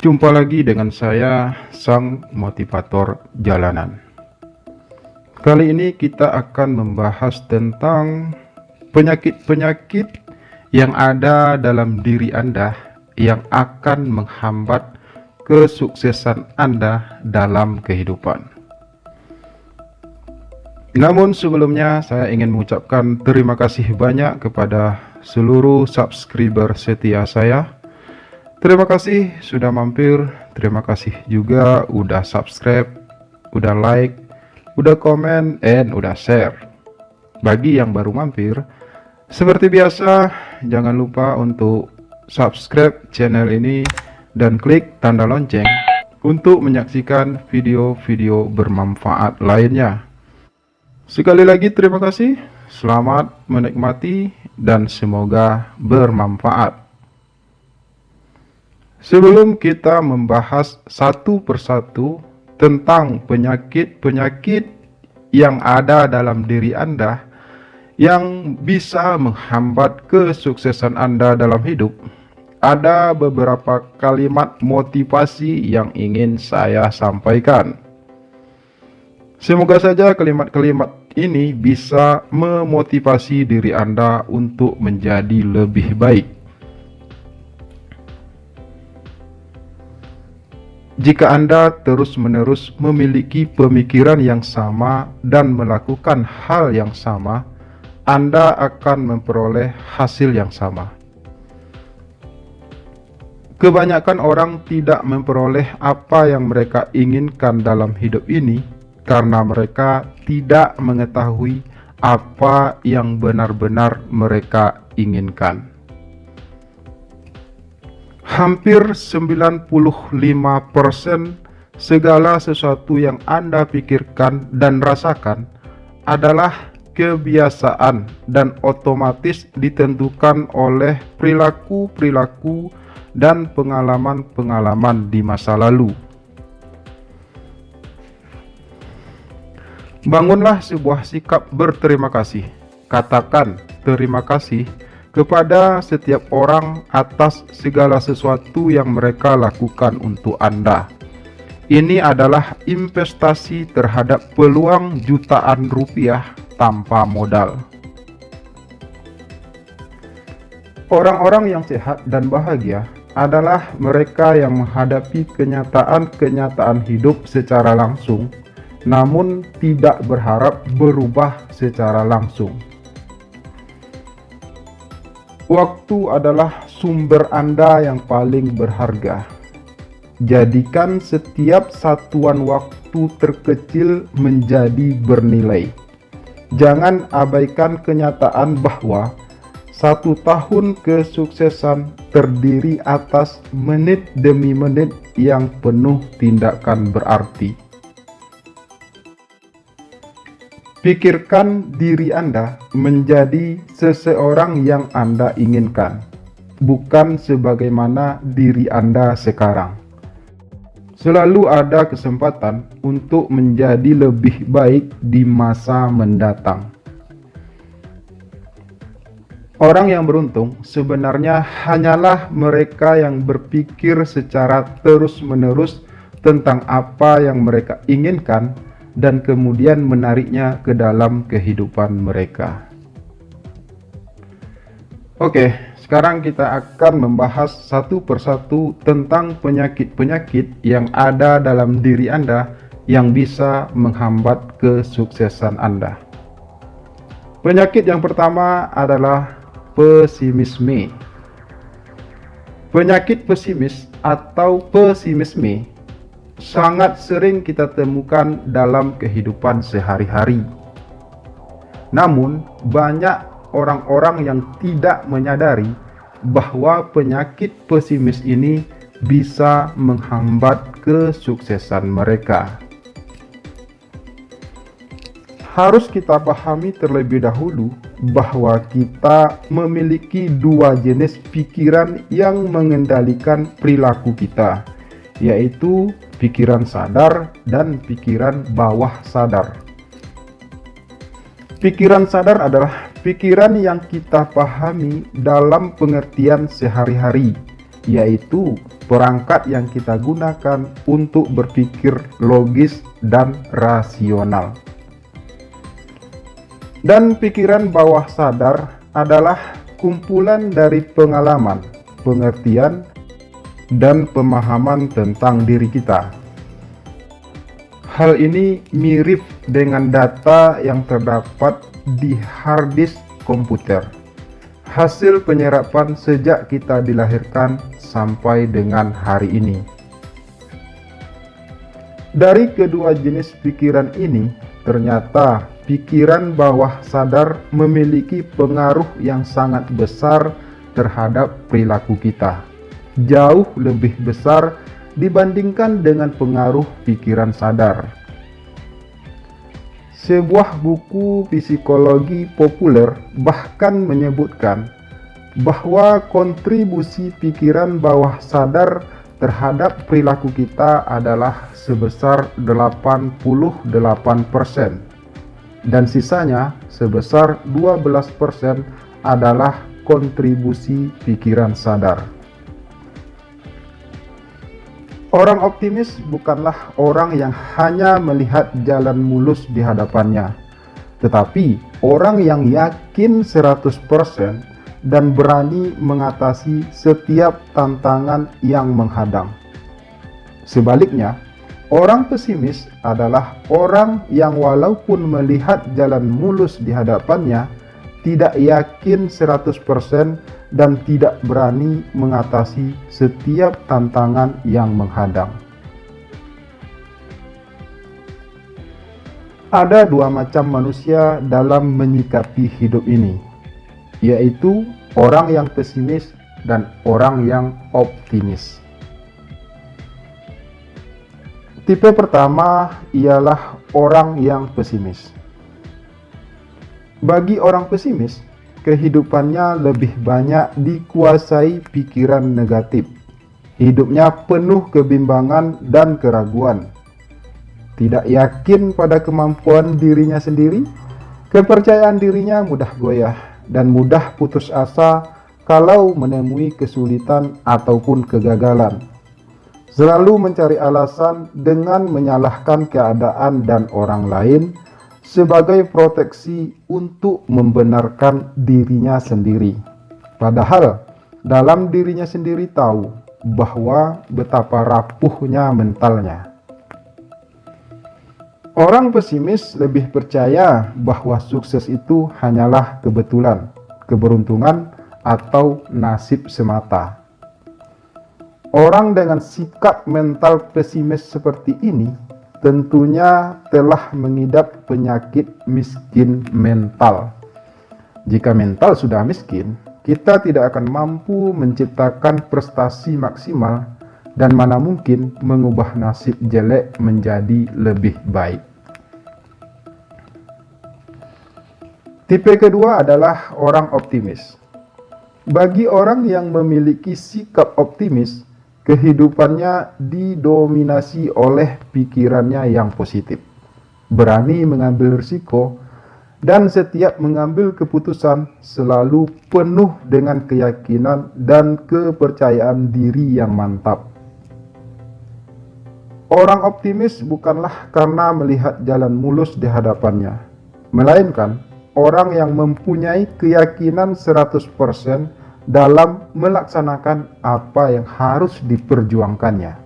Jumpa lagi dengan saya, Sang Motivator Jalanan. Kali ini kita akan membahas tentang penyakit-penyakit yang ada dalam diri Anda yang akan menghambat kesuksesan Anda dalam kehidupan. Namun sebelumnya saya ingin mengucapkan terima kasih banyak kepada seluruh subscriber setia saya. Terima kasih sudah mampir, terima kasih juga udah subscribe, udah like, udah komen, and udah share. Bagi yang baru mampir, seperti biasa, jangan lupa untuk subscribe channel ini dan klik tanda lonceng untuk menyaksikan video-video bermanfaat lainnya. Sekali lagi terima kasih, selamat menikmati, dan semoga bermanfaat. Sebelum kita membahas satu persatu tentang penyakit-penyakit yang ada dalam diri Anda yang bisa menghambat kesuksesan Anda dalam hidup, ada beberapa kalimat motivasi yang ingin saya sampaikan. Semoga saja kalimat-kalimat ini bisa memotivasi diri Anda untuk menjadi lebih baik. Jika Anda terus-menerus memiliki pemikiran yang sama dan melakukan hal yang sama, Anda akan memperoleh hasil yang sama. Kebanyakan orang tidak memperoleh apa yang mereka inginkan dalam hidup ini karena mereka tidak mengetahui apa yang benar-benar mereka inginkan. Hampir 95% segala sesuatu yang Anda pikirkan dan rasakan adalah kebiasaan dan otomatis ditentukan oleh perilaku-perilaku dan pengalaman-pengalaman di masa lalu. Bangunlah sebuah sikap berterima kasih. Katakan terima kasih kepada setiap orang atas segala sesuatu yang mereka lakukan untuk Anda. Ini adalah investasi terhadap peluang jutaan rupiah tanpa modal. Orang-orang yang sehat dan bahagia adalah mereka yang menghadapi kenyataan-kenyataan hidup secara langsung, namun tidak berharap berubah secara langsung. Waktu adalah sumber Anda yang paling berharga. Jadikan setiap satuan waktu terkecil menjadi bernilai. Jangan abaikan kenyataan bahwa 1 tahun kesuksesan terdiri atas menit demi menit yang penuh tindakan berarti. Pikirkan diri Anda menjadi seseorang yang Anda inginkan, bukan sebagaimana diri Anda sekarang. Selalu ada kesempatan untuk menjadi lebih baik di masa mendatang. Orang yang beruntung sebenarnya hanyalah mereka yang berpikir secara terus-menerus tentang apa yang mereka inginkan dan kemudian menariknya ke dalam kehidupan mereka. Oke, sekarang kita akan membahas satu persatu tentang penyakit-penyakit yang ada dalam diri Anda yang bisa menghambat kesuksesan Anda. Penyakit yang pertama adalah pesimisme. Penyakit pesimis atau pesimisme sangat sering kita temukan dalam kehidupan sehari-hari. Namun, banyak orang-orang yang tidak menyadari bahwa penyakit pesimis ini bisa menghambat kesuksesan mereka. Harus kita pahami terlebih dahulu bahwa kita memiliki 2 jenis pikiran yang mengendalikan perilaku kita, yaitu pikiran sadar dan pikiran bawah sadar. Pikiran sadar adalah pikiran yang kita pahami dalam pengertian sehari-hari, yaitu perangkat yang kita gunakan untuk berpikir logis dan rasional. Dan pikiran bawah sadar adalah kumpulan dari pengalaman, pengertian, dan pemahaman tentang diri kita. Hal ini mirip dengan data yang terdapat di hard disk komputer, hasil penyerapan sejak kita dilahirkan sampai dengan hari ini. Dari kedua jenis pikiran ini, ternyata pikiran bawah sadar memiliki pengaruh yang sangat besar terhadap perilaku kita, jauh lebih besar dibandingkan dengan pengaruh pikiran sadar. Sebuah buku psikologi populer bahkan menyebutkan bahwa kontribusi pikiran bawah sadar terhadap perilaku kita adalah sebesar 88%, dan sisanya sebesar 12% adalah kontribusi pikiran sadar. Orang optimis bukanlah orang yang hanya melihat jalan mulus di hadapannya, tetapi orang yang yakin 100% dan berani mengatasi setiap tantangan yang menghadang. Sebaliknya, orang pesimis adalah orang yang walaupun melihat jalan mulus di hadapannya, tidak yakin 100% dan tidak berani mengatasi setiap tantangan yang menghadang. Ada dua macam manusia dalam menyikapi hidup ini, yaitu orang yang pesimis dan orang yang optimis. Tipe pertama ialah orang yang pesimis. Bagi orang pesimis, kehidupannya lebih banyak dikuasai pikiran negatif. Hidupnya penuh kebimbangan dan keraguan. Tidak yakin pada kemampuan dirinya sendiri, kepercayaan dirinya mudah goyah dan mudah putus asa kalau menemui kesulitan ataupun kegagalan. Selalu mencari alasan dengan menyalahkan keadaan dan orang lain sebagai proteksi untuk membenarkan dirinya sendiri. Padahal dalam dirinya sendiri tahu bahwa betapa rapuhnya mentalnya. Orang pesimis lebih percaya bahwa sukses itu hanyalah kebetulan, keberuntungan, atau nasib semata. Orang dengan sikap mental pesimis seperti ini tentunya telah mengidap penyakit miskin mental. Jika mental sudah miskin, kita tidak akan mampu menciptakan prestasi maksimal dan mana mungkin mengubah nasib jelek menjadi lebih baik. Tipe kedua adalah orang optimis. Bagi orang yang memiliki sikap optimis, kehidupannya didominasi oleh pikirannya yang positif, berani mengambil risiko, dan setiap mengambil keputusan selalu penuh dengan keyakinan dan kepercayaan diri yang mantap. Orang optimis bukanlah karena melihat jalan mulus di hadapannya, melainkan orang yang mempunyai keyakinan 100% dalam melaksanakan apa yang harus diperjuangkannya.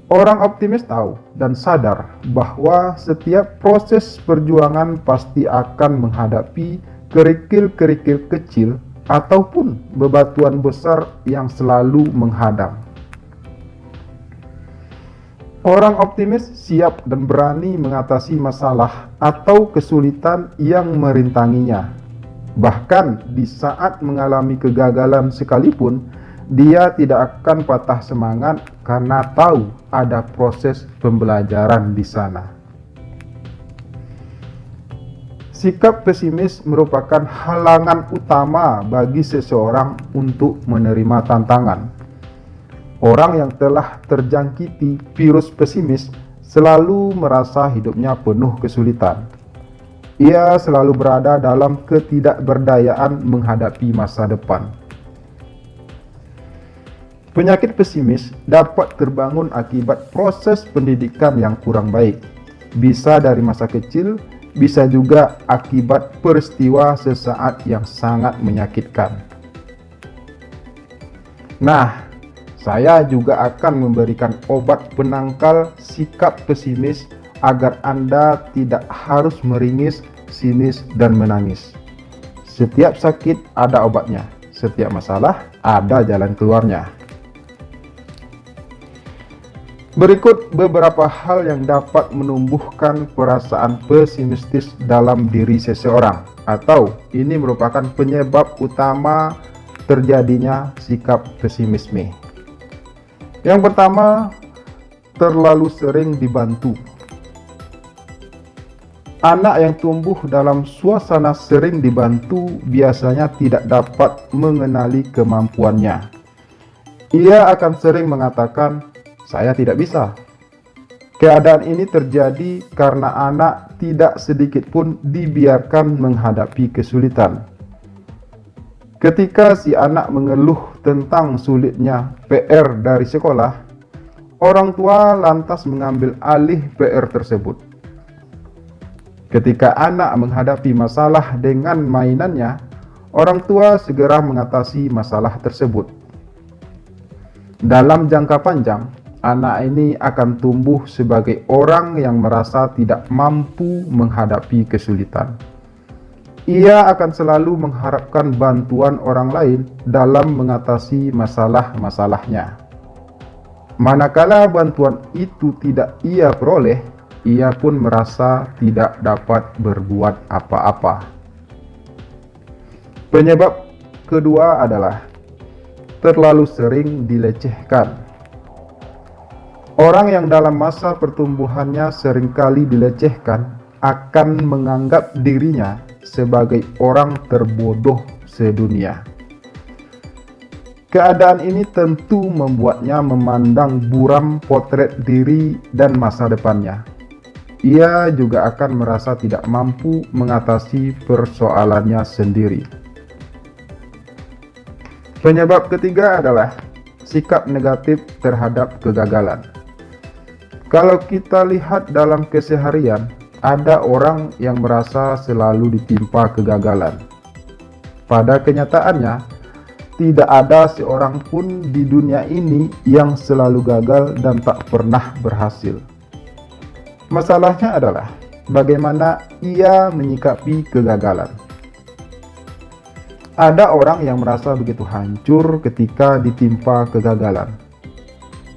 Orang optimis tahu dan sadar bahwa setiap proses perjuangan pasti akan menghadapi kerikil-kerikil kecil ataupun bebatuan besar yang selalu menghadang. Orang optimis siap dan berani mengatasi masalah atau kesulitan yang merintanginya. Bahkan di saat mengalami kegagalan sekalipun, dia tidak akan patah semangat karena tahu ada proses pembelajaran di sana. Sikap pesimis merupakan halangan utama bagi seseorang untuk menerima tantangan. Orang yang telah terjangkiti virus pesimis selalu merasa hidupnya penuh kesulitan. Ia selalu berada dalam ketidakberdayaan menghadapi masa depan. Penyakit pesimis dapat terbangun akibat proses pendidikan yang kurang baik. Bisa dari masa kecil, bisa juga akibat peristiwa sesaat yang sangat menyakitkan. Nah, saya juga akan memberikan obat penangkal sikap pesimis agar Anda tidak harus meringis, sinis, dan menangis. Setiap sakit ada obatnya, setiap masalah ada jalan keluarnya. Berikut beberapa hal yang dapat menumbuhkan perasaan pesimistis dalam diri seseorang, atau ini merupakan penyebab utama terjadinya sikap pesimisme. Yang pertama, terlalu sering dibantu. Anak yang tumbuh dalam suasana sering dibantu biasanya tidak dapat mengenali kemampuannya. Ia akan sering mengatakan, "Saya tidak bisa." Keadaan ini terjadi karena anak tidak sedikit pun dibiarkan menghadapi kesulitan. Ketika si anak mengeluh tentang sulitnya PR dari sekolah, orang tua lantas mengambil alih PR tersebut. Ketika anak menghadapi masalah dengan mainannya, orang tua segera mengatasi masalah tersebut. Dalam jangka panjang, anak ini akan tumbuh sebagai orang yang merasa tidak mampu menghadapi kesulitan. Ia akan selalu mengharapkan bantuan orang lain dalam mengatasi masalah-masalahnya. Manakala bantuan itu tidak ia peroleh, ia pun merasa tidak dapat berbuat apa-apa. Penyebab kedua adalah terlalu sering dilecehkan. Orang yang dalam masa pertumbuhannya seringkali dilecehkan akan menganggap dirinya sebagai orang terbodoh sedunia. Keadaan ini tentu membuatnya memandang buram potret diri dan masa depannya. Ia juga akan merasa tidak mampu mengatasi persoalannya sendiri. Penyebab ketiga adalah sikap negatif terhadap kegagalan. Kalau kita lihat dalam keseharian, ada orang yang merasa selalu ditimpa kegagalan. Pada kenyataannya, tidak ada seorang pun di dunia ini yang selalu gagal dan tak pernah berhasil. Masalahnya adalah bagaimana ia menyikapi kegagalan. Ada orang yang merasa begitu hancur ketika ditimpa kegagalan.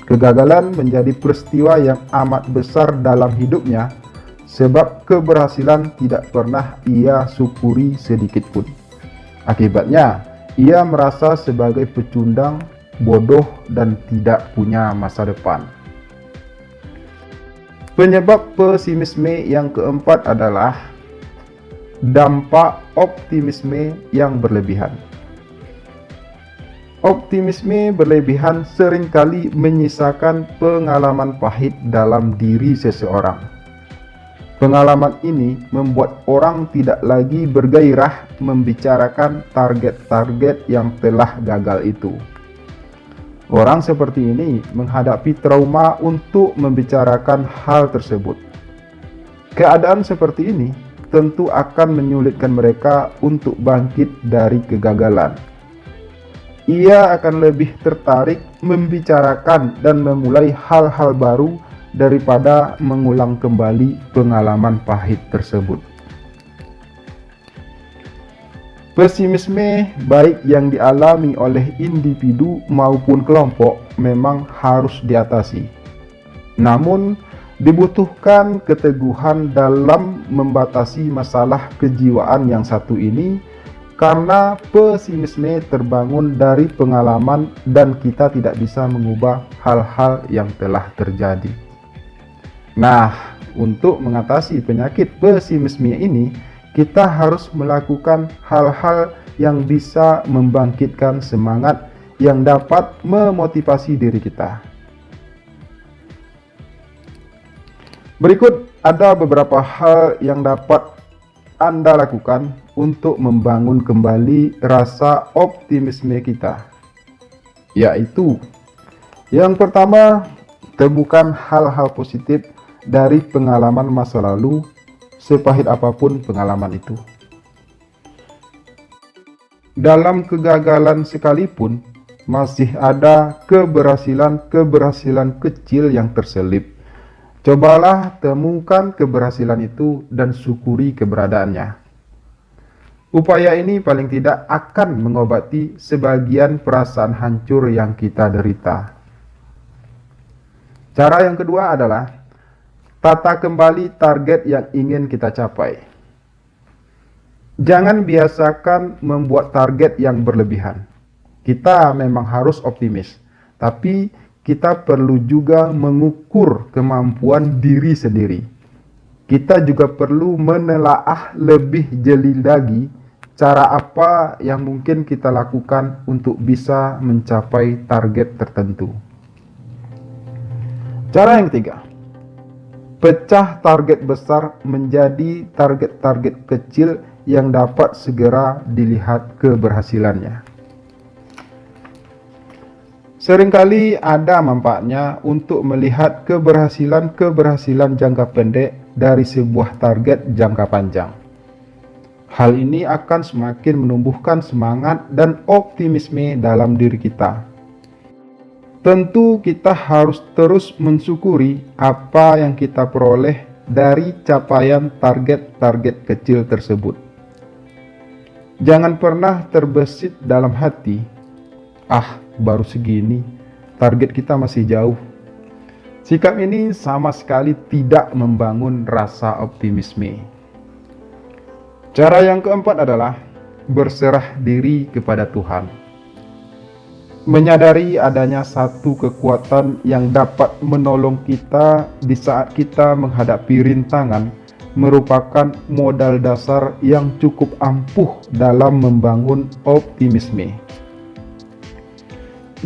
Kegagalan menjadi peristiwa yang amat besar dalam hidupnya, sebab keberhasilan tidak pernah ia syukuri sedikit pun. Akibatnya, ia merasa sebagai pecundang, bodoh, dan tidak punya masa depan. Penyebab pesimisme yang keempat adalah dampak optimisme yang berlebihan. Optimisme berlebihan seringkali menyisakan pengalaman pahit dalam diri seseorang. Pengalaman ini membuat orang tidak lagi bergairah membicarakan target-target yang telah gagal itu. Orang seperti ini menghadapi trauma untuk membicarakan hal tersebut. Keadaan seperti ini tentu akan menyulitkan mereka untuk bangkit dari kegagalan. Ia akan lebih tertarik membicarakan dan memulai hal-hal baru daripada mengulang kembali pengalaman pahit tersebut. Pesimisme baik yang dialami oleh individu maupun kelompok memang harus diatasi. Namun, dibutuhkan keteguhan dalam membatasi masalah kejiwaan yang satu ini, karena pesimisme terbangun dari pengalaman dan kita tidak bisa mengubah hal-hal yang telah terjadi. Nah, untuk mengatasi penyakit pesimisme ini, kita harus melakukan hal-hal yang bisa membangkitkan semangat yang dapat memotivasi diri kita. Berikut ada beberapa hal yang dapat Anda lakukan untuk membangun kembali rasa optimisme kita, yaitu Yang pertama, temukan hal-hal positif dari pengalaman masa lalu, sepahit apapun pengalaman itu. Dalam kegagalan sekalipun, masih ada keberhasilan-keberhasilan kecil yang terselip. Cobalah temukan keberhasilan itu dan syukuri keberadaannya. Upaya ini paling tidak akan mengobati sebagian perasaan hancur yang kita derita. Cara yang kedua adalah tata kembali target yang ingin kita capai. Jangan biasakan membuat target yang berlebihan. Kita memang harus optimis, tapi kita perlu juga mengukur kemampuan diri sendiri. Kita juga perlu menelaah lebih jeli lagi cara apa yang mungkin kita lakukan untuk bisa mencapai target tertentu. Cara yang ketiga, pecah target besar menjadi target-target kecil yang dapat segera dilihat keberhasilannya. Seringkali ada manfaatnya untuk melihat keberhasilan-keberhasilan jangka pendek dari sebuah target jangka panjang. Hal ini akan semakin menumbuhkan semangat dan optimisme dalam diri kita. Tentu kita harus terus mensyukuri apa yang kita peroleh dari capaian target-target kecil tersebut. Jangan pernah terbesit dalam hati, baru segini, target kita masih jauh. Sikap ini sama sekali tidak membangun rasa optimisme. Cara yang keempat adalah berserah diri kepada Tuhan. Menyadari adanya satu kekuatan yang dapat menolong kita di saat kita menghadapi rintangan merupakan modal dasar yang cukup ampuh dalam membangun optimisme.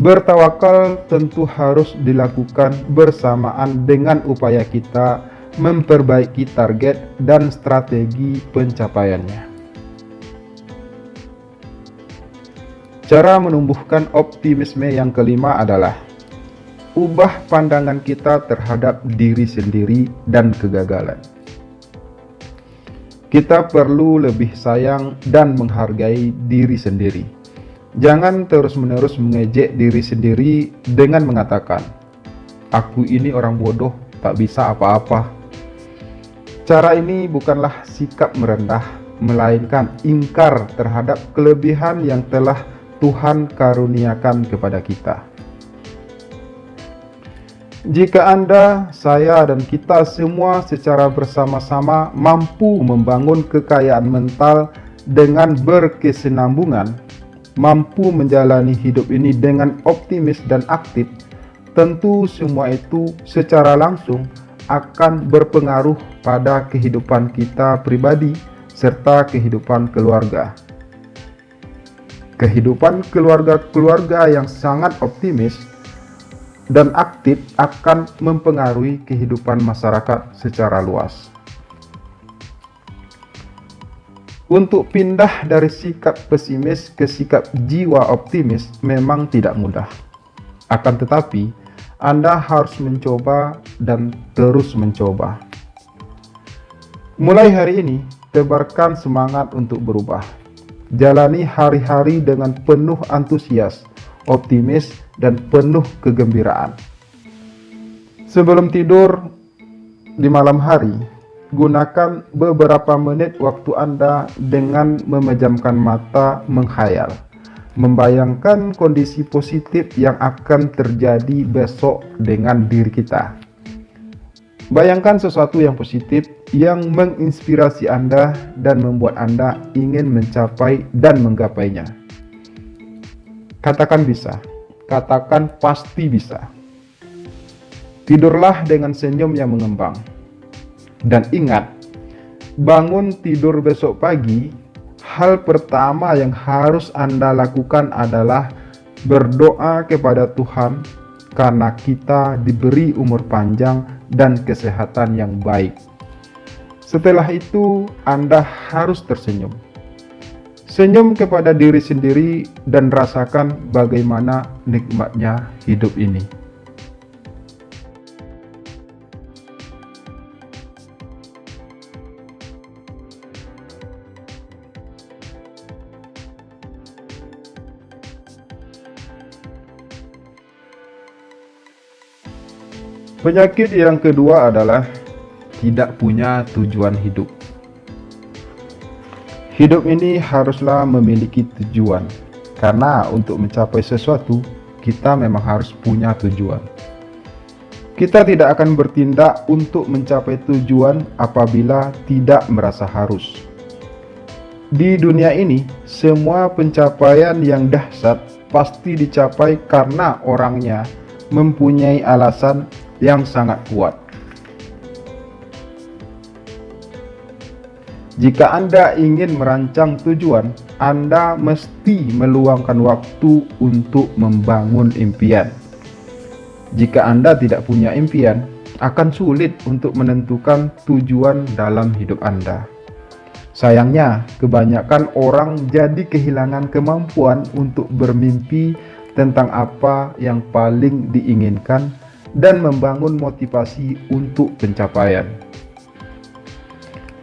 Bertawakal tentu harus dilakukan bersamaan dengan upaya kita memperbaiki target dan strategi pencapaiannya. Cara menumbuhkan optimisme yang kelima adalah ubah pandangan kita terhadap diri sendiri dan kegagalan. Kita perlu lebih sayang dan menghargai diri sendiri. Jangan terus-menerus mengejek diri sendiri dengan mengatakan, "Aku ini orang bodoh, tak bisa apa-apa." Cara ini bukanlah sikap merendah, melainkan ingkar terhadap kelebihan yang telah Tuhan karuniakan kepada kita. Jika Anda, saya, dan kita semua secara bersama-sama mampu membangun kekayaan mental dengan berkesinambungan, mampu menjalani hidup ini dengan optimis dan aktif, tentu semua itu secara langsung akan berpengaruh pada kehidupan kita pribadi serta kehidupan keluarga. Kehidupan keluarga-keluarga yang sangat optimis dan aktif akan mempengaruhi kehidupan masyarakat secara luas. Untuk pindah dari sikap pesimis ke sikap jiwa optimis memang tidak mudah. Akan tetapi, Anda harus mencoba dan terus mencoba. Mulai hari ini, tebarkan semangat untuk berubah. Jalani hari-hari dengan penuh antusias, optimis, dan penuh kegembiraan. Sebelum tidur di malam hari, gunakan beberapa menit waktu Anda dengan memejamkan mata menghayal, membayangkan kondisi positif yang akan terjadi besok dengan diri kita. Bayangkan sesuatu yang positif yang menginspirasi Anda dan membuat Anda ingin mencapai dan menggapainya. Katakan bisa, katakan pasti bisa. Tidurlah dengan senyum yang mengembang. Dan ingat, bangun tidur besok pagi, hal pertama yang harus Anda lakukan adalah berdoa kepada Tuhan karena kita diberi umur panjang dan kesehatan yang baik. Setelah itu, Anda harus tersenyum. Senyum kepada diri sendiri dan rasakan bagaimana nikmatnya hidup ini. Penyakit yang kedua adalah tidak punya tujuan hidup. Hidup ini haruslah memiliki tujuan, karena untuk mencapai sesuatu, kita memang harus punya tujuan. Kita tidak akan bertindak untuk mencapai tujuan apabila tidak merasa harus. Di dunia ini, semua pencapaian yang dahsyat pasti dicapai karena orangnya mempunyai alasan yang sangat kuat. Jika Anda ingin merancang tujuan, Anda mesti meluangkan waktu untuk membangun impian. Jika Anda tidak punya impian, akan sulit untuk menentukan tujuan dalam hidup Anda. Sayangnya, kebanyakan orang jadi kehilangan kemampuan untuk bermimpi tentang apa yang paling diinginkan dan membangun motivasi untuk pencapaian.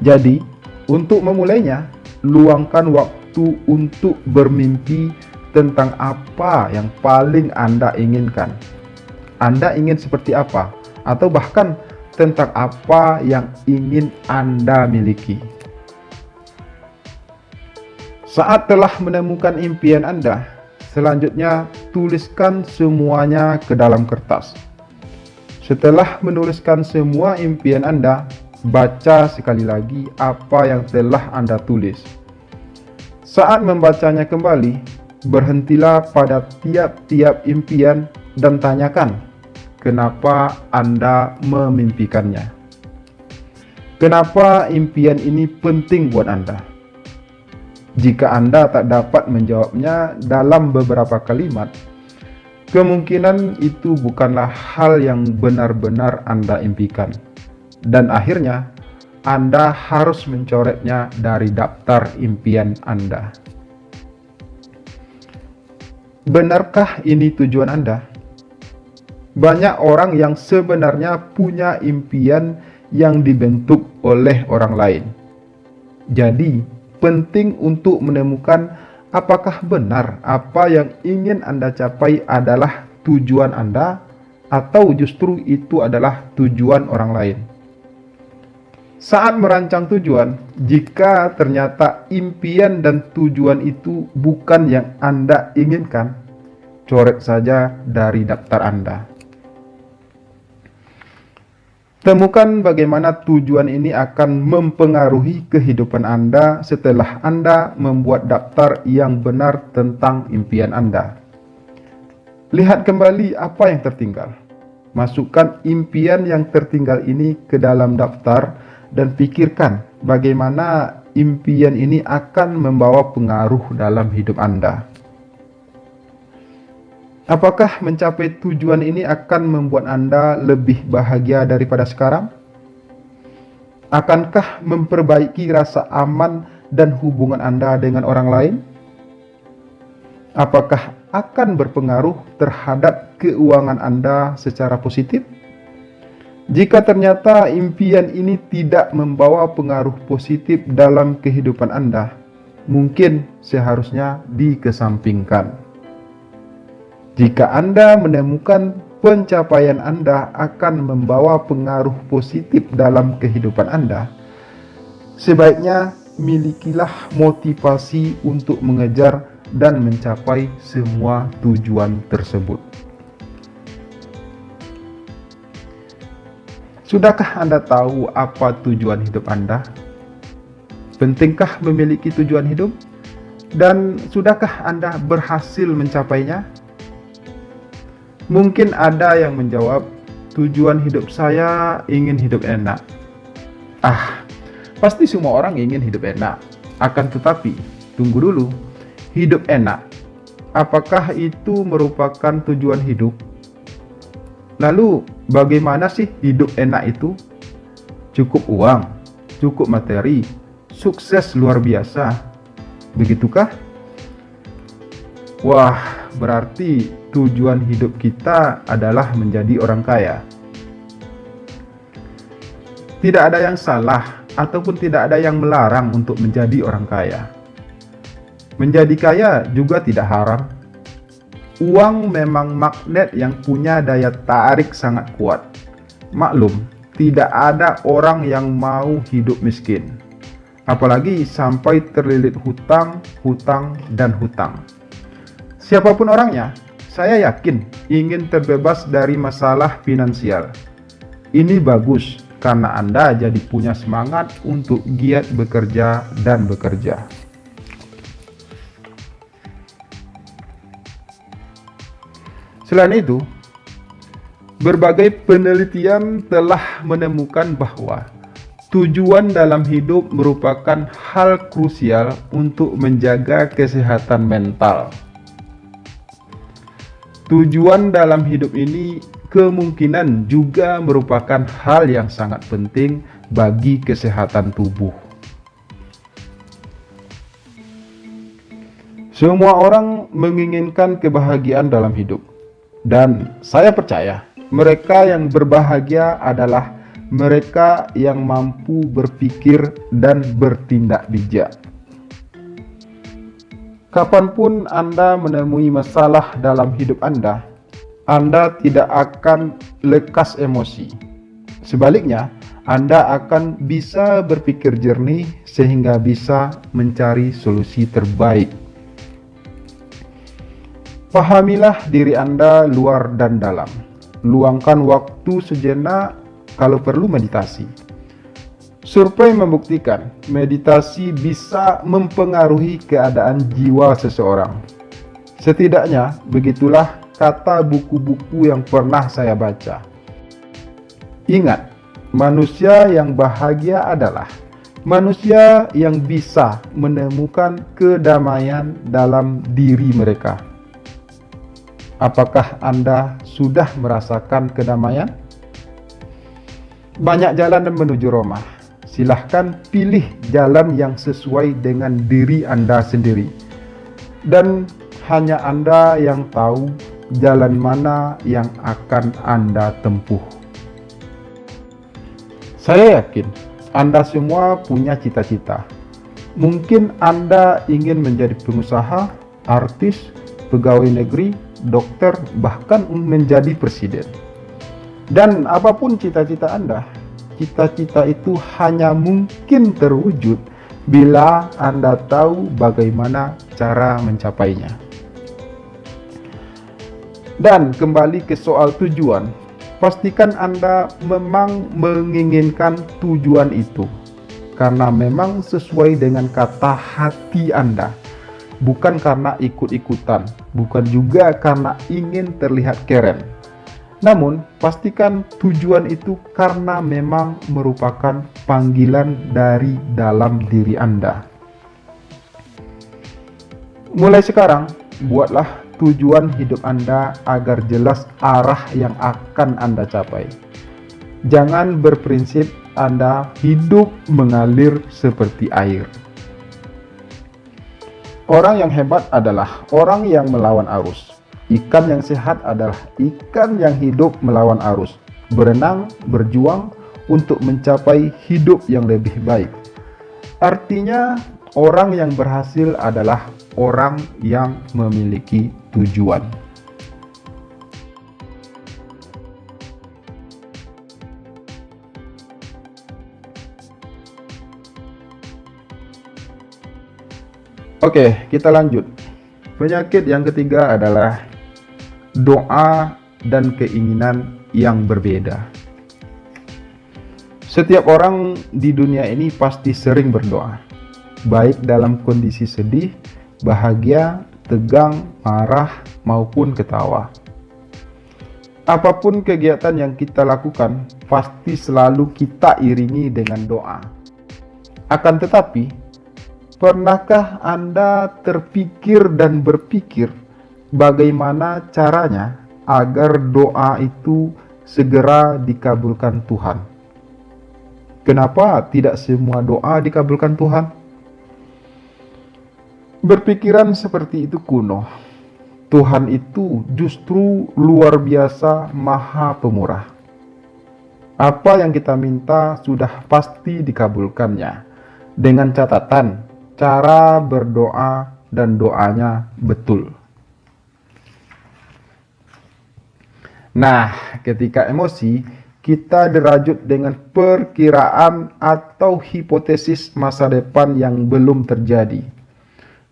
Jadi, untuk memulainya, luangkan waktu untuk bermimpi tentang apa yang paling Anda inginkan. Anda ingin seperti apa? Atau bahkan tentang apa yang ingin Anda miliki. Saat telah menemukan impian Anda, selanjutnya tuliskan semuanya ke dalam kertas. Setelah menuliskan semua impian Anda, baca sekali lagi apa yang telah Anda tulis. Saat membacanya kembali, berhentilah pada tiap-tiap impian dan tanyakan, kenapa Anda memimpikannya? Kenapa impian ini penting buat Anda? Jika Anda tak dapat menjawabnya dalam beberapa kalimat, kemungkinan itu bukanlah hal yang benar-benar Anda impikan. Dan akhirnya, Anda harus mencoretnya dari daftar impian Anda. Benarkah ini tujuan Anda? Banyak orang yang sebenarnya punya impian yang dibentuk oleh orang lain. Jadi, penting untuk menemukan apakah benar apa yang ingin Anda capai adalah tujuan Anda atau justru itu adalah tujuan orang lain. Saat merancang tujuan, jika ternyata impian dan tujuan itu bukan yang Anda inginkan, coret saja dari daftar Anda. Temukan bagaimana tujuan ini akan mempengaruhi kehidupan Anda setelah Anda membuat daftar yang benar tentang impian Anda. Lihat kembali apa yang tertinggal. Masukkan impian yang tertinggal ini ke dalam daftar dan pikirkan bagaimana impian ini akan membawa pengaruh dalam hidup Anda. Apakah mencapai tujuan ini akan membuat Anda lebih bahagia daripada sekarang? Akankah memperbaiki rasa aman dan hubungan Anda dengan orang lain? Apakah akan berpengaruh terhadap keuangan Anda secara positif? Jika ternyata impian ini tidak membawa pengaruh positif dalam kehidupan Anda, mungkin seharusnya dikesampingkan. Jika Anda menemukan pencapaian Anda akan membawa pengaruh positif dalam kehidupan Anda, sebaiknya milikilah motivasi untuk mengejar dan mencapai semua tujuan tersebut. Sudahkah Anda tahu apa tujuan hidup Anda? Pentingkah memiliki tujuan hidup? Dan sudahkah Anda berhasil mencapainya? Mungkin ada yang menjawab, tujuan hidup saya ingin hidup enak. Pasti semua orang ingin hidup enak. Akan tetapi, tunggu dulu, hidup enak, apakah itu merupakan tujuan hidup? Lalu, bagaimana sih hidup enak itu? Cukup uang, cukup materi, sukses luar biasa. Begitukah? Wah, berarti tujuan hidup kita adalah menjadi orang kaya. Tidak ada yang salah ataupun tidak ada yang melarang untuk menjadi orang kaya. Menjadi kaya juga tidak haram. Uang memang magnet yang punya daya tarik sangat kuat. Maklum, tidak ada orang yang mau hidup miskin, apalagi sampai terlilit hutang, dan hutang. Siapapun orangnya, saya yakin ingin terbebas dari masalah finansial. Ini bagus karena Anda jadi punya semangat untuk giat bekerja dan bekerja. Selain itu, berbagai penelitian telah menemukan bahwa tujuan dalam hidup merupakan hal krusial untuk menjaga kesehatan mental. Tujuan dalam hidup ini kemungkinan juga merupakan hal yang sangat penting bagi kesehatan tubuh. Semua orang menginginkan kebahagiaan dalam hidup, dan saya percaya mereka yang berbahagia adalah mereka yang mampu berpikir dan bertindak bijak. Kapanpun Anda menemui masalah dalam hidup Anda tidak akan lekas emosi. Sebaliknya, Anda akan bisa berpikir jernih sehingga bisa mencari solusi terbaik. Pahamilah diri Anda luar dan dalam. Luangkan waktu sejenak, kalau perlu meditasi. Survei membuktikan meditasi bisa mempengaruhi keadaan jiwa seseorang. Setidaknya begitulah kata buku-buku yang pernah saya baca. Ingat, manusia yang bahagia adalah manusia yang bisa menemukan kedamaian dalam diri mereka. Apakah Anda sudah merasakan kedamaian? Banyak jalan menuju Roma. Silahkan pilih jalan yang sesuai dengan diri Anda sendiri. Dan hanya Anda yang tahu jalan mana yang akan Anda tempuh. Saya yakin Anda semua punya cita-cita. Mungkin Anda ingin menjadi pengusaha, artis, pegawai negeri, dokter, bahkan menjadi presiden. Dan apapun cita-cita Anda, cita-cita itu hanya mungkin terwujud bila Anda tahu bagaimana cara mencapainya. Dan kembali ke soal tujuan, pastikan Anda memang menginginkan tujuan itu karena memang sesuai dengan kata hati Anda, bukan karena ikut-ikutan, bukan juga karena ingin terlihat keren. Namun, pastikan tujuan itu karena memang merupakan panggilan dari dalam diri Anda. Mulai sekarang, buatlah tujuan hidup Anda agar jelas arah yang akan Anda capai. Jangan berprinsip Anda hidup mengalir seperti air. Orang yang hebat adalah orang yang melawan arus. Ikan yang sehat adalah ikan yang hidup melawan arus, berenang, berjuang untuk mencapai hidup yang lebih baik. Artinya, orang yang berhasil adalah orang yang memiliki tujuan. Oke, kita lanjut. Penyakit yang ketiga adalah doa dan keinginan yang berbeda. Setiap orang di dunia ini pasti sering berdoa, baik dalam kondisi sedih, bahagia, tegang, marah, maupun ketawa. Apapun kegiatan yang kita lakukan, pasti selalu kita iringi dengan doa. Akan tetapi, pernahkah Anda terpikir dan berpikir bagaimana caranya agar doa itu segera dikabulkan Tuhan? Kenapa tidak semua doa dikabulkan Tuhan? Berpikiran seperti itu kuno. Tuhan itu justru luar biasa maha pemurah. Apa yang kita minta sudah pasti dikabulkannya, dengan catatan cara berdoa dan doanya betul. Nah, ketika emosi, kita dirajut dengan perkiraan atau hipotesis masa depan yang belum terjadi.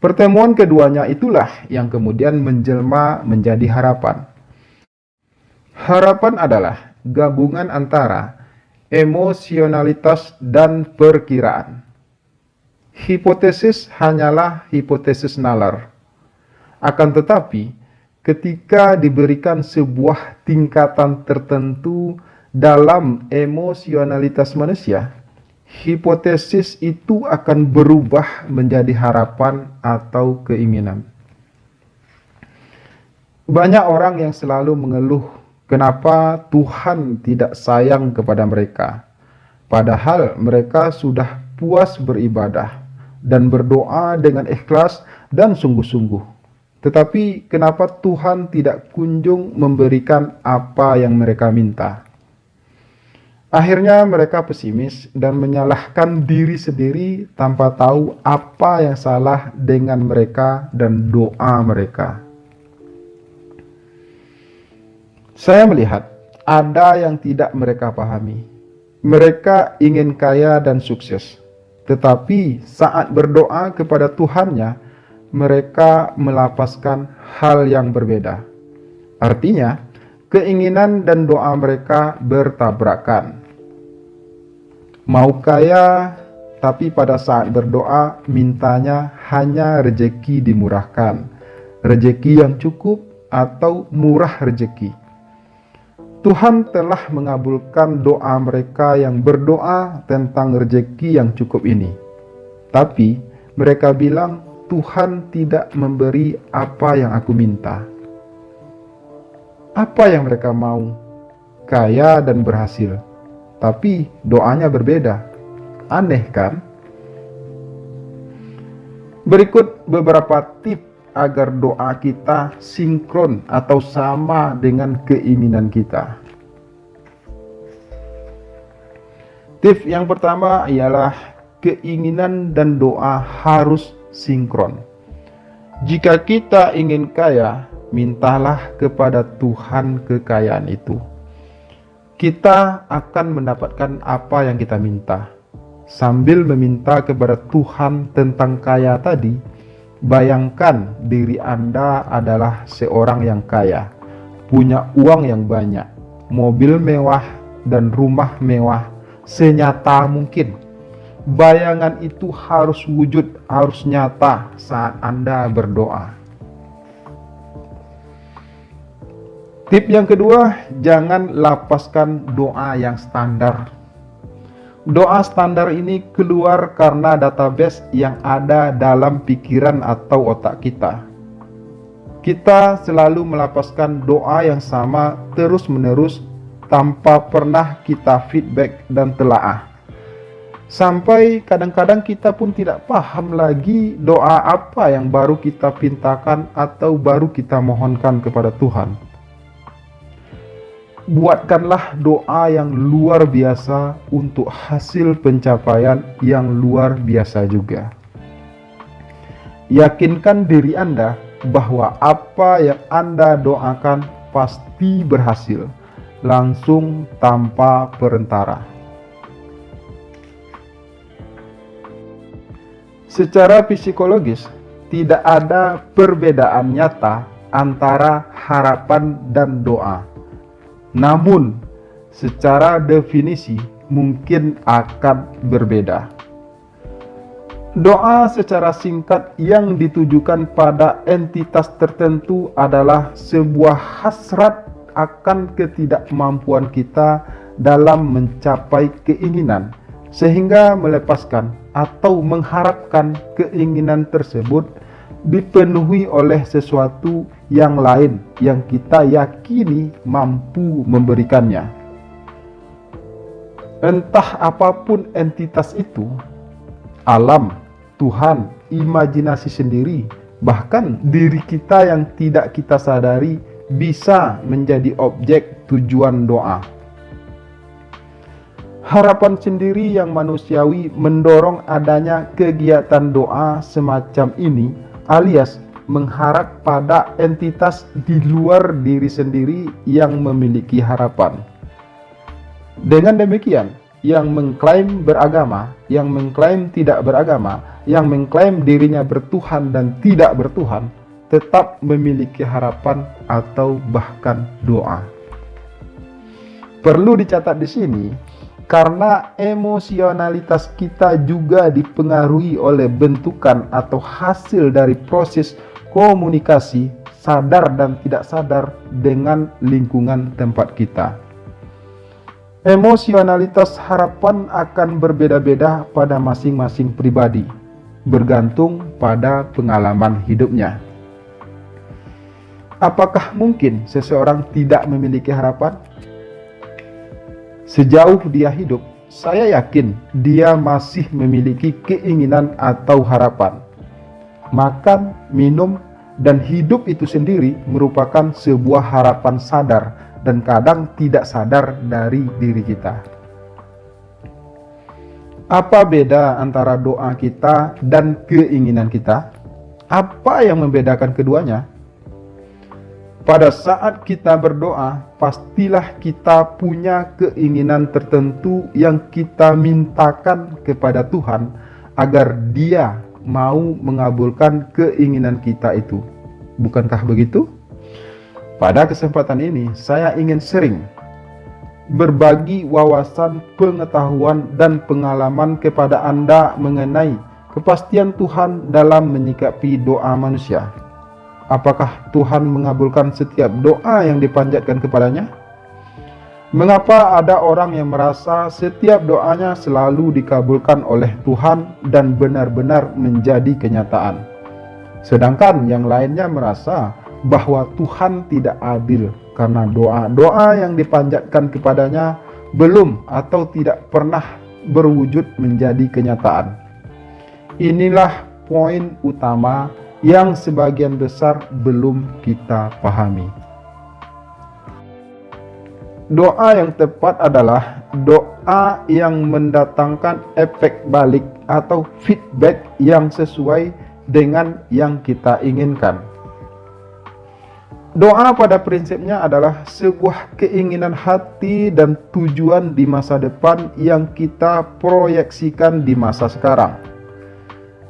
Pertemuan keduanya itulah yang kemudian menjelma menjadi harapan. Harapan adalah gabungan antara emosionalitas dan perkiraan. Hipotesis hanyalah hipotesis nalar. Akan tetapi, ketika diberikan sebuah tingkatan tertentu dalam emosionalitas manusia, hipotesis itu akan berubah menjadi harapan atau keinginan. Banyak orang yang selalu mengeluh kenapa Tuhan tidak sayang kepada mereka, padahal mereka sudah puas beribadah dan berdoa dengan ikhlas dan sungguh-sungguh. Tetapi kenapa Tuhan tidak kunjung memberikan apa yang mereka minta? Akhirnya mereka pesimis dan menyalahkan diri sendiri tanpa tahu apa yang salah dengan mereka dan doa mereka. Saya melihat ada yang tidak mereka pahami. Mereka ingin kaya dan sukses, tetapi saat berdoa kepada Tuhannya, mereka melapaskan hal yang berbeda. Artinya, keinginan dan doa mereka bertabrakan. Mau kaya, tapi pada saat berdoa mintanya hanya rejeki dimurahkan, rejeki yang cukup atau murah rejeki. Tuhan telah mengabulkan doa mereka yang berdoa tentang rejeki yang cukup ini. Tapi mereka bilang, Tuhan tidak memberi apa yang aku minta. Apa yang mereka mau? Kaya dan berhasil. Tapi doanya berbeda. Aneh kan? Berikut beberapa tips agar doa kita sinkron atau sama dengan keinginan kita. Tips yang pertama ialah keinginan dan doa harus sinkron. Jika kita ingin kaya, mintalah kepada Tuhan kekayaan itu. Kita akan mendapatkan apa yang kita minta. Sambil meminta kepada Tuhan tentang kaya tadi, bayangkan diri Anda adalah seorang yang kaya, punya uang yang banyak, mobil mewah dan rumah mewah senyata mungkin. Bayangan itu harus wujud, harus nyata saat Anda berdoa. Tip yang kedua, jangan lapaskan doa yang standar. Doa standar ini keluar karena database yang ada dalam pikiran atau otak kita. Kita selalu melapaskan doa yang sama terus-menerus tanpa pernah kita feedback dan telaah. Sampai kadang-kadang kita pun tidak paham lagi doa apa yang baru kita pintakan atau baru kita mohonkan kepada Tuhan. Buatkanlah doa yang luar biasa untuk hasil pencapaian yang luar biasa juga. Yakinkan diri Anda bahwa apa yang Anda doakan pasti berhasil, langsung tanpa perantara. Secara psikologis, tidak ada perbedaan nyata antara harapan dan doa. Namun, secara definisi mungkin akan berbeda. Doa secara singkat yang ditujukan pada entitas tertentu adalah sebuah hasrat akan ketidakmampuan kita dalam mencapai keinginan, sehingga melepaskan atau mengharapkan keinginan tersebut dipenuhi oleh sesuatu yang lain yang kita yakini mampu memberikannya. Entah apapun entitas itu, alam, Tuhan, imajinasi sendiri, bahkan diri kita yang tidak kita sadari bisa menjadi objek tujuan doa. Harapan sendiri yang manusiawi mendorong adanya kegiatan doa semacam ini, alias mengharap pada entitas di luar diri sendiri yang memiliki harapan. Dengan demikian, yang mengklaim beragama, yang mengklaim tidak beragama, yang mengklaim dirinya bertuhan dan tidak bertuhan, tetap memiliki harapan atau bahkan doa. Perlu dicatat di sini, karena emosionalitas kita juga dipengaruhi oleh bentukan atau hasil dari proses komunikasi sadar dan tidak sadar dengan lingkungan tempat kita. Emosionalitas harapan akan berbeda-beda pada masing-masing pribadi, bergantung pada pengalaman hidupnya. Apakah mungkin seseorang tidak memiliki harapan? Sejauh dia hidup, saya yakin dia masih memiliki keinginan atau harapan. Makan, minum, dan hidup itu sendiri merupakan sebuah harapan sadar dan kadang tidak sadar dari diri kita. Apa beda antara doa kita dan keinginan kita? Apa yang membedakan keduanya? Pada saat kita berdoa, pastilah kita punya keinginan tertentu yang kita mintakan kepada Tuhan agar Dia mau mengabulkan keinginan kita itu. Bukankah begitu? Pada kesempatan ini, saya ingin sering berbagi wawasan, pengetahuan, dan pengalaman kepada Anda mengenai kepastian Tuhan dalam menyikapi doa manusia. Apakah Tuhan mengabulkan setiap doa yang dipanjatkan kepadanya? Mengapa ada orang yang merasa setiap doanya selalu dikabulkan oleh Tuhan dan benar-benar menjadi kenyataan? Sedangkan yang lainnya merasa bahwa Tuhan tidak adil karena doa-doa yang dipanjatkan kepadanya belum atau tidak pernah berwujud menjadi kenyataan. Inilah poin utama yang sebagian besar belum kita pahami. Doa yang tepat adalah doa yang mendatangkan efek balik atau feedback yang sesuai dengan yang kita inginkan. Doa pada prinsipnya adalah sebuah keinginan hati dan tujuan di masa depan yang kita proyeksikan di masa sekarang.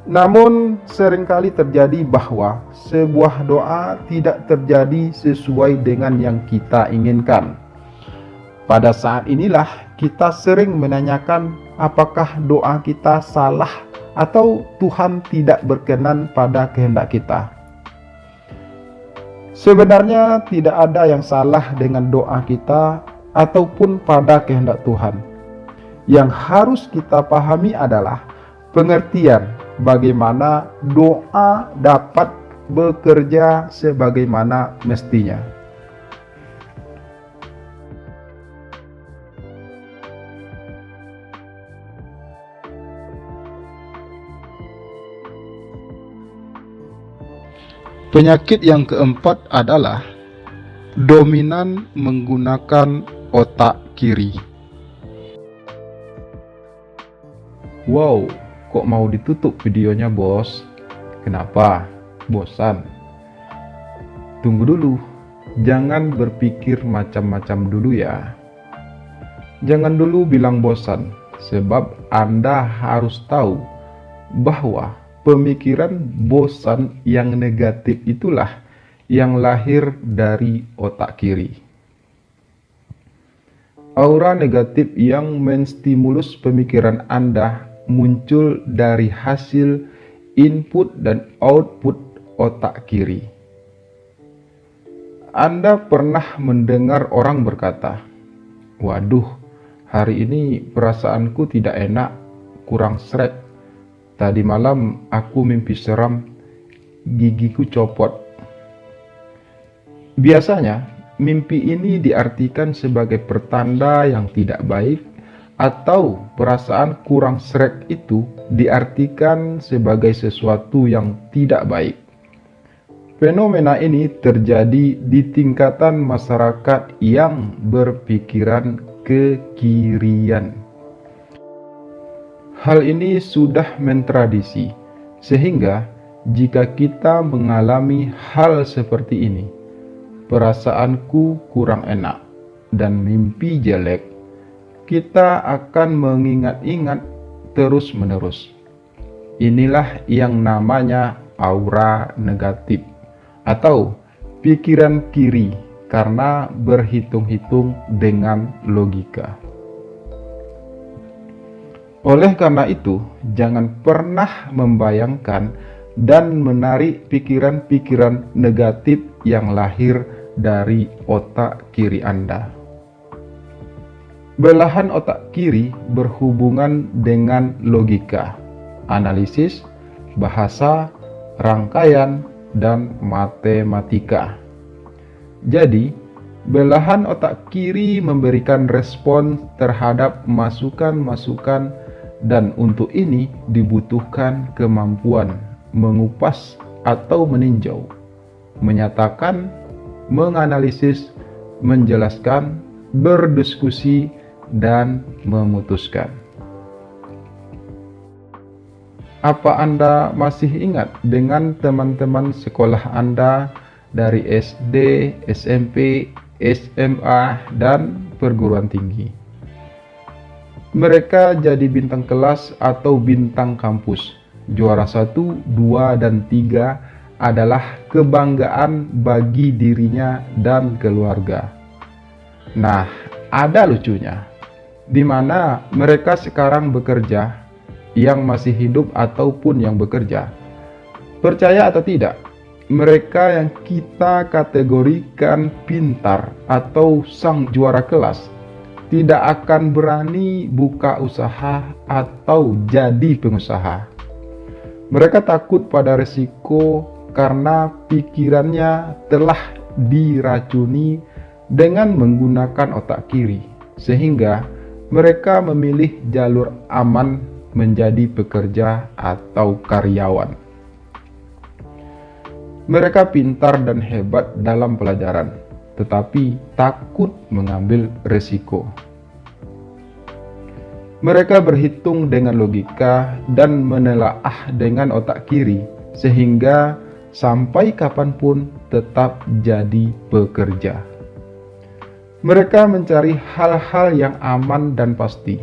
Namun seringkali terjadi bahwa sebuah doa tidak terjadi sesuai dengan yang kita inginkan. Pada saat inilah kita sering menanyakan apakah doa kita salah atau Tuhan tidak berkenan pada kehendak kita. Sebenarnya tidak ada yang salah dengan doa kita ataupun pada kehendak Tuhan. Yang harus kita pahami adalah pengertian bagaimana doa dapat bekerja sebagaimana mestinya. Penyakit yang keempat adalah dominan menggunakan otak kiri. Wow, kok mau ditutup videonya, bos? Kenapa? Bosan? Tunggu dulu, jangan berpikir macam-macam dulu ya. Jangan dulu bilang bosan, sebab Anda harus tahu bahwa pemikiran bosan yang negatif itulah yang lahir dari otak kiri. Aura negatif yang menstimulus pemikiran Anda muncul dari hasil input dan output otak kiri. Anda pernah mendengar orang berkata, "Waduh, hari ini perasaanku tidak enak, kurang srek. Tadi malam aku mimpi seram, gigiku copot." Biasanya, mimpi ini diartikan sebagai pertanda yang tidak baik, atau perasaan kurang srek itu diartikan sebagai sesuatu yang tidak baik. Fenomena ini terjadi di tingkatan masyarakat yang berpikiran kekirian. Hal ini sudah mentradisi, sehingga jika kita mengalami hal seperti ini, perasaanku kurang enak dan mimpi jelek, kita akan mengingat-ingat terus-menerus. Inilah yang namanya aura negatif atau pikiran kiri karena berhitung-hitung dengan logika. Oleh karena itu, jangan pernah membayangkan dan menarik pikiran-pikiran negatif yang lahir dari otak kiri Anda. Belahan otak kiri berhubungan dengan logika, analisis, bahasa, rangkaian, dan matematika. Jadi, belahan otak kiri memberikan respon terhadap masukan-masukan, dan untuk ini dibutuhkan kemampuan mengupas atau meninjau, menyatakan, menganalisis, menjelaskan, berdiskusi, dan memutuskan. Apa Anda masih ingat dengan teman-teman sekolah Anda dari SD, SMP, SMA, dan perguruan tinggi? Mereka jadi bintang kelas atau bintang kampus. Juara 1, 2, dan 3 adalah kebanggaan bagi dirinya dan keluarga. Nah, ada lucunya, di mana mereka sekarang bekerja, yang masih hidup ataupun yang bekerja. Percaya atau tidak, mereka yang kita kategorikan pintar atau sang juara kelas tidak akan berani buka usaha atau jadi pengusaha. Mereka takut pada risiko karena pikirannya telah diracuni dengan menggunakan otak kiri, sehingga mereka memilih jalur aman menjadi pekerja atau karyawan. Mereka pintar dan hebat dalam pelajaran, tetapi takut mengambil risiko. Mereka berhitung dengan logika dan menelaah dengan otak kiri, sehingga sampai kapanpun tetap jadi pekerja. Mereka mencari hal-hal yang aman dan pasti,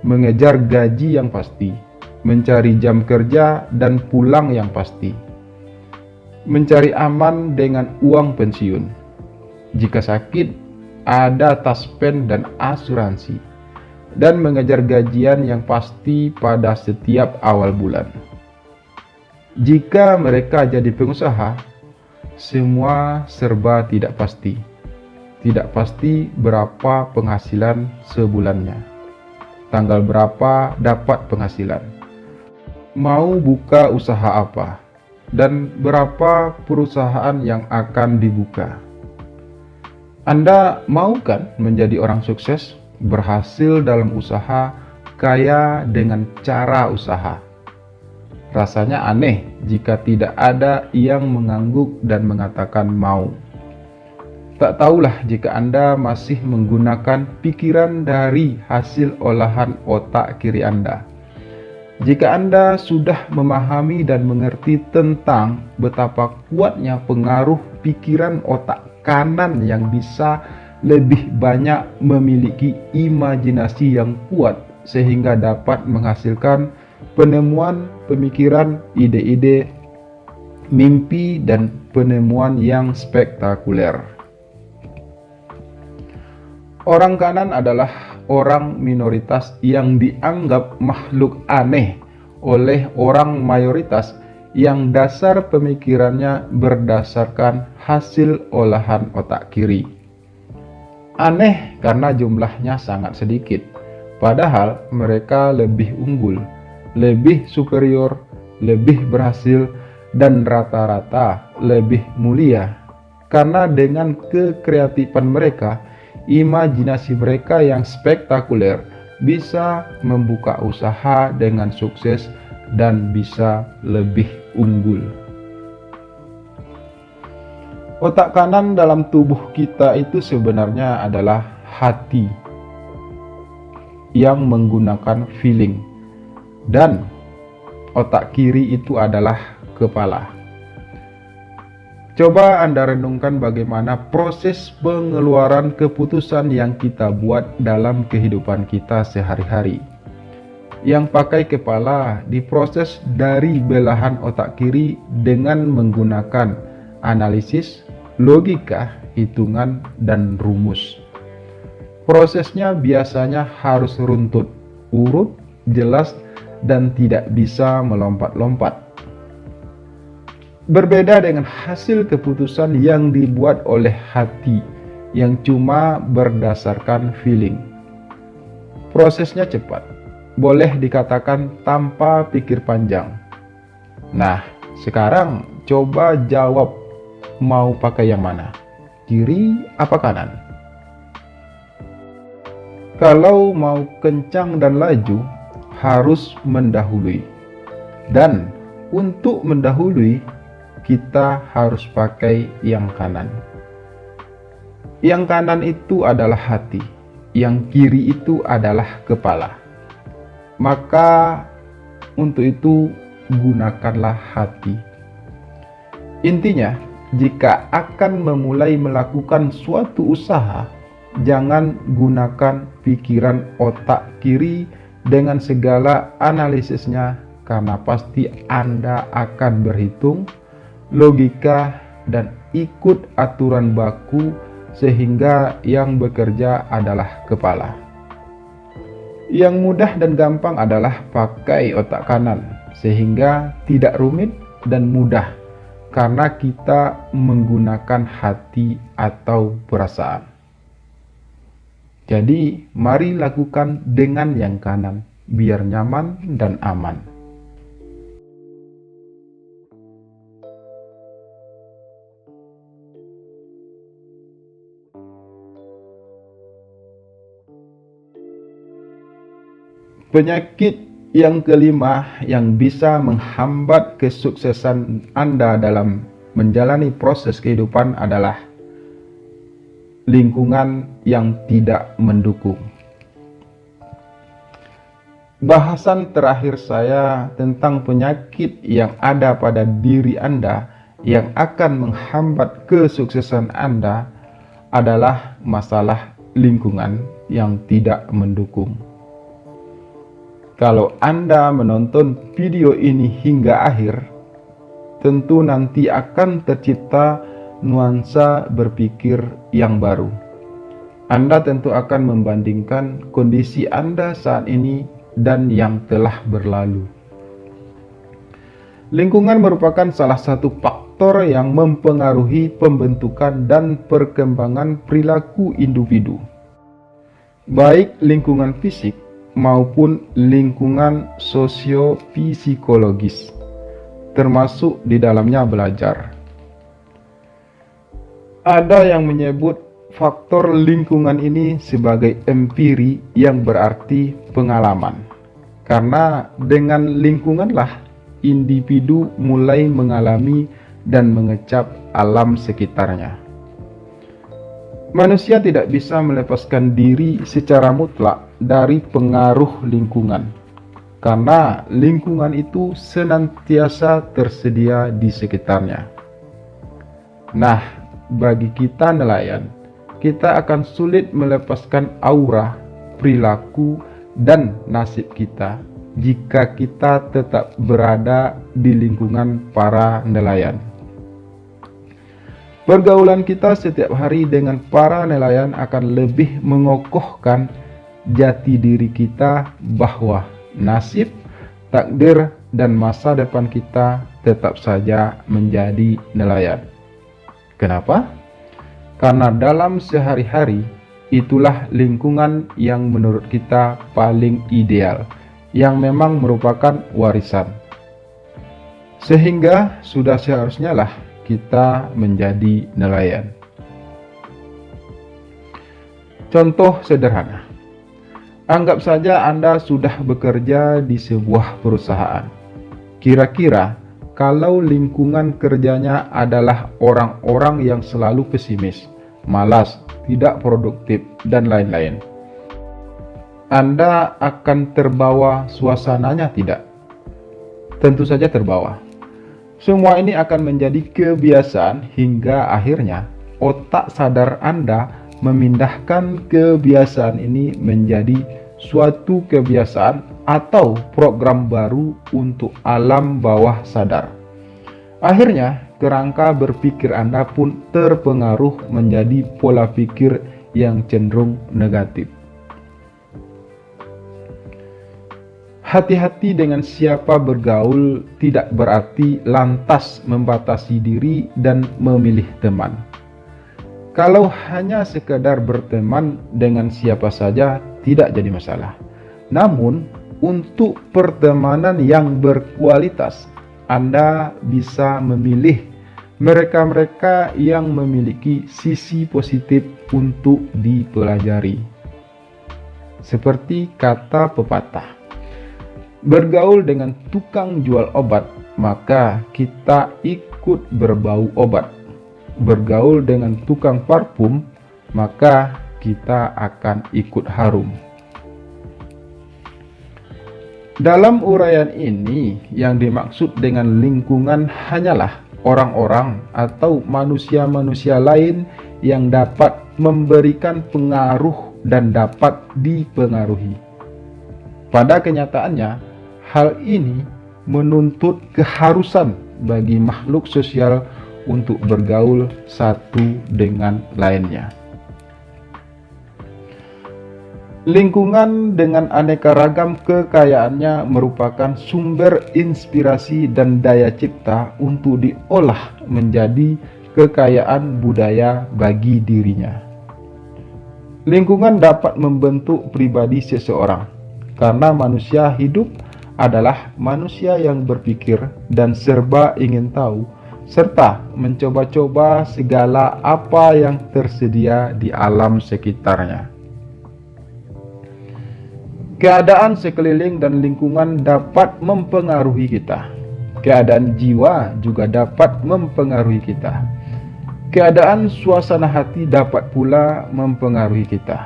mengejar gaji yang pasti, mencari jam kerja dan pulang yang pasti, mencari aman dengan uang pensiun. Jika sakit, ada taspen dan asuransi, dan mengejar gajian yang pasti pada setiap awal bulan. Jika mereka jadi pengusaha, semua serba tidak pasti. Tidak pasti berapa penghasilan sebulannya, tanggal berapa dapat penghasilan, mau buka usaha apa, dan berapa perusahaan yang akan dibuka. Anda mau kan menjadi orang sukses, berhasil dalam usaha, kaya dengan cara usaha? Rasanya aneh jika tidak ada yang mengangguk dan mengatakan mau. Tak tahulah jika Anda masih menggunakan pikiran dari hasil olahan otak kiri Anda. Jika Anda sudah memahami dan mengerti tentang betapa kuatnya pengaruh pikiran otak kanan yang bisa lebih banyak memiliki imajinasi yang kuat sehingga dapat menghasilkan penemuan, pemikiran, ide-ide, mimpi, dan penemuan yang spektakuler. Orang kanan adalah orang minoritas yang dianggap makhluk aneh oleh orang mayoritas yang dasar pemikirannya berdasarkan hasil olahan otak kiri. Aneh karena jumlahnya sangat sedikit, padahal mereka lebih unggul, lebih superior, lebih berhasil, dan rata-rata lebih mulia. Karena dengan kekreatifan mereka, imajinasi mereka yang spektakuler bisa membuka usaha dengan sukses dan bisa lebih unggul. Otak kanan dalam tubuh kita itu sebenarnya adalah hati yang menggunakan feeling, dan otak kiri itu adalah kepala. Coba Anda renungkan bagaimana proses pengeluaran keputusan yang kita buat dalam kehidupan kita sehari-hari. Yang pakai kepala diproses dari belahan otak kiri dengan menggunakan analisis, logika, hitungan, dan rumus. Prosesnya biasanya harus runtut, urut, jelas, dan tidak bisa melompat-lompat. Berbeda dengan hasil keputusan yang dibuat oleh hati yang cuma berdasarkan feeling. Prosesnya cepat, boleh dikatakan tanpa pikir panjang. Nah, sekarang coba jawab, mau pakai yang mana? Kiri apa kanan? Kalau mau kencang dan laju, harus mendahului. Dan untuk mendahului, kita harus pakai yang kanan. Yang kanan itu adalah hati, yang kiri itu adalah kepala. Maka untuk itu gunakanlah hati. Intinya, jika akan memulai melakukan suatu usaha, jangan gunakan pikiran otak kiri dengan segala analisisnya, karena pasti Anda akan berhitung, logika, dan ikut aturan baku, sehingga yang bekerja adalah kepala. Yang mudah dan gampang adalah pakai otak kanan, sehingga tidak rumit dan mudah karena kita menggunakan hati atau perasaan. Jadi, mari lakukan dengan yang kanan, biar nyaman dan aman. Penyakit yang kelima yang bisa menghambat kesuksesan Anda dalam menjalani proses kehidupan adalah lingkungan yang tidak mendukung. Bahasan terakhir saya tentang penyakit yang ada pada diri Anda yang akan menghambat kesuksesan Anda adalah masalah lingkungan yang tidak mendukung. Kalau Anda menonton video ini hingga akhir, tentu nanti akan tercipta nuansa berpikir yang baru. Anda tentu akan membandingkan kondisi Anda saat ini dan yang telah berlalu. Lingkungan merupakan salah satu faktor yang mempengaruhi pembentukan dan perkembangan perilaku individu, baik lingkungan fisik maupun lingkungan sosio-psikologis, termasuk di dalamnya belajar. Ada yang menyebut faktor lingkungan ini sebagai empiri, yang berarti pengalaman. Karena dengan lingkunganlah individu mulai mengalami dan mengecap alam sekitarnya. Manusia tidak bisa melepaskan diri secara mutlak dari pengaruh lingkungan, karena lingkungan itu senantiasa tersedia di sekitarnya. Nah, bagi kita nelayan, kita akan sulit melepaskan aura, perilaku, dan nasib kita jika kita tetap berada di lingkungan para nelayan. Pergaulan kita setiap hari dengan para nelayan akan lebih mengokohkan jati diri kita bahwa nasib, takdir, dan masa depan kita tetap saja menjadi nelayan. Kenapa? Karena dalam sehari-hari itulah lingkungan yang menurut kita paling ideal, yang memang merupakan warisan. Sehingga sudah seharusnya lah kita menjadi nelayan. Contoh sederhana. Anggap saja Anda sudah bekerja di sebuah perusahaan. Kira-kira kalau lingkungan kerjanya adalah orang-orang yang selalu pesimis, malas, tidak produktif, dan lain-lain, Anda akan terbawa suasananya tidak? Tentu saja terbawa. Semua ini akan menjadi kebiasaan hingga akhirnya otak sadar Anda memindahkan kebiasaan ini menjadi suatu kebiasaan atau program baru untuk alam bawah sadar. Akhirnya, kerangka berpikir Anda pun terpengaruh menjadi pola pikir yang cenderung negatif. Hati-hati dengan siapa bergaul tidak berarti lantas membatasi diri dan memilih teman. Kalau hanya sekedar berteman dengan siapa saja tidak jadi masalah. Namun, untuk pertemanan yang berkualitas, Anda bisa memilih mereka-mereka yang memiliki sisi positif untuk dipelajari. Seperti kata pepatah, bergaul dengan tukang jual obat, maka kita ikut berbau obat. Bergaul dengan tukang parfum, maka kita akan ikut harum. Dalam uraian ini, yang dimaksud dengan lingkungan hanyalah orang-orang atau manusia-manusia lain yang dapat memberikan pengaruh dan dapat dipengaruhi. Pada kenyataannya, hal ini menuntut keharusan bagi makhluk sosial untuk bergaul satu dengan lainnya. Lingkungan dengan aneka ragam kekayaannya merupakan sumber inspirasi dan daya cipta untuk diolah menjadi kekayaan budaya bagi dirinya. Lingkungan dapat membentuk pribadi seseorang, karena manusia hidup adalah manusia yang berpikir dan serba ingin tahu, serta mencoba-coba segala apa yang tersedia di alam sekitarnya. Keadaan sekeliling dan lingkungan dapat mempengaruhi kita. Keadaan jiwa juga dapat mempengaruhi kita. Keadaan suasana hati dapat pula mempengaruhi kita.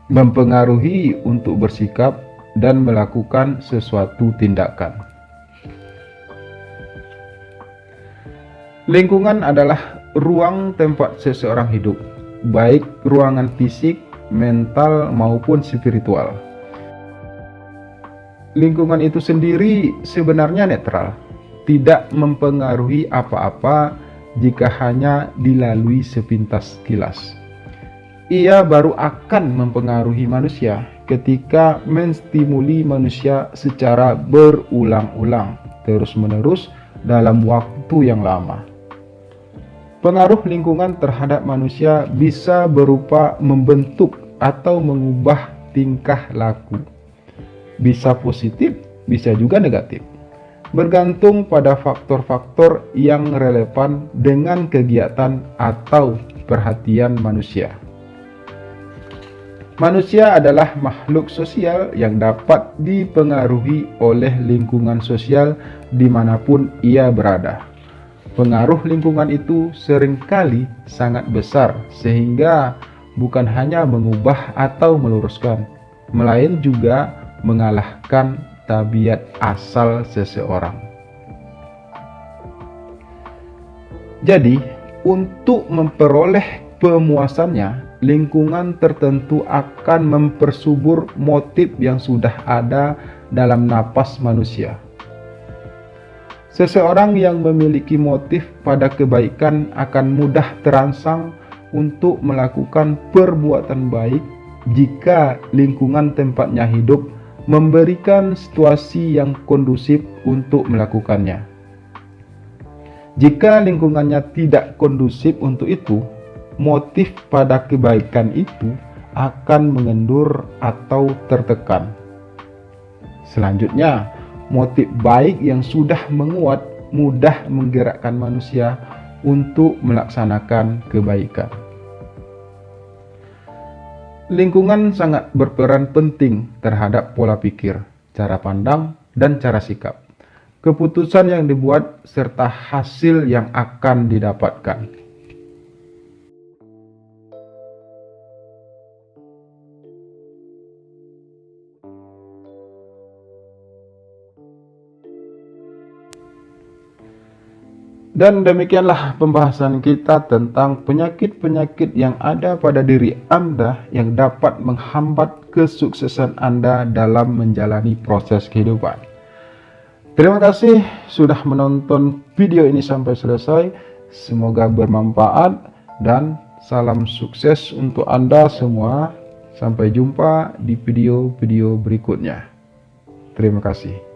Mempengaruhi untuk bersikap dan melakukan sesuatu tindakan. Lingkungan adalah ruang tempat seseorang hidup, baik ruangan fisik, mental maupun spiritual. Lingkungan itu sendiri sebenarnya netral, tidak mempengaruhi apa-apa jika hanya dilalui sepintas kilas. Ia baru akan mempengaruhi manusia ketika menstimuli manusia secara berulang-ulang, terus-menerus dalam waktu yang lama. Pengaruh lingkungan terhadap manusia bisa berupa membentuk atau mengubah tingkah laku. Bisa positif, bisa juga negatif. Bergantung pada faktor-faktor yang relevan dengan kegiatan atau perhatian manusia. Manusia adalah makhluk sosial yang dapat dipengaruhi oleh lingkungan sosial dimanapun ia berada. Pengaruh lingkungan itu seringkali sangat besar sehingga bukan hanya mengubah atau meluruskan, melainkan juga mengalahkan tabiat asal seseorang. Jadi, untuk memperoleh pemuasannya, lingkungan tertentu akan mempersubur motif yang sudah ada dalam napas manusia. Seseorang yang memiliki motif pada kebaikan akan mudah terangsang untuk melakukan perbuatan baik jika lingkungan tempatnya hidup memberikan situasi yang kondusif untuk melakukannya. Jika lingkungannya tidak kondusif untuk itu, motif pada kebaikan itu akan mengendur atau tertekan. Selanjutnya, motif baik yang sudah menguat mudah menggerakkan manusia untuk melaksanakan kebaikan. Lingkungan sangat berperan penting terhadap pola pikir, cara pandang, dan cara sikap, keputusan yang dibuat, serta hasil yang akan didapatkan. Dan demikianlah pembahasan kita tentang penyakit-penyakit yang ada pada diri Anda yang dapat menghambat kesuksesan Anda dalam menjalani proses kehidupan. Terima kasih sudah menonton video ini sampai selesai. Semoga bermanfaat dan salam sukses untuk Anda semua. Sampai jumpa di video-video berikutnya. Terima kasih.